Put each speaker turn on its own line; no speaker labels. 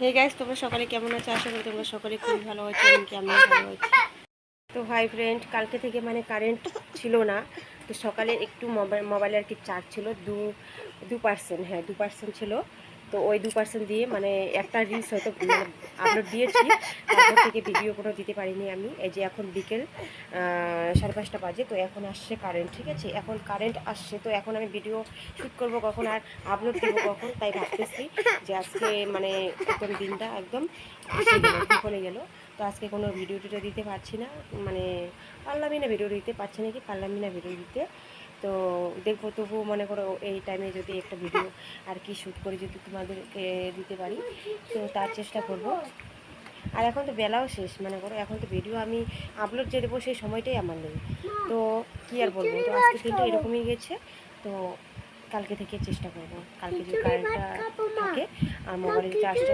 Hey guys, তোমরা সকালে কেমন আছো? আশা করি তোমরা সকলে খুব ভালো আছো, এমনকি আমিও ভালো আছি। তো হাই ফ্রেন্ড, কালকে থেকে মানে কারেন্ট ছিল না। তো সকালে একটু মোবাইলে আর কি চার্জ ছিল 2%, হ্যাঁ 2% ছিল। তো ওই 2% দিয়ে মানে একটা রিলস হয়তো মানে আপলোড দিয়েছি। তারপর থেকে ভিডিও কোনো দিতে পারিনি আমি। এই যে এখন বিকেল 5:30 বাজে, তো এখন আসছে কারেন্ট, ঠিক আছে? এখন কারেন্ট আসছে, তো এখন আমি ভিডিও শ্যুট করব কখন আর আপলোড দেবো কখন, তাই ভাবতেছি যে আজকে মানে একদম দিনটা একদম বিফলে গেল। তো আজকে কোনো ভিডিও টিডিও দিতে পারছি না, মানে পারলামই না ভিডিও দিতে, পারছি না কি পারলামই না ভিডিও দিতে। তো দেখবো, তবুও মনে করো এই টাইমে যদি একটা ভিডিও আর কি শ্যুট করে যদি তোমাদেরকে দিতে পারি, তো তার চেষ্টা করব। আর এখন তো বেলাও শেষ, মনে করো এখন তো ভিডিও আমি আপলোড যে দেবো সেই সময়টাই আমার নেই। তো কী আর বলবো, তো আজকের দিনটা এরকমই গেছে। তো কালকে থেকে চেষ্টা করব, কালকে যদি কারেন্টটা থাকে আর মোবাইলের চার্জটা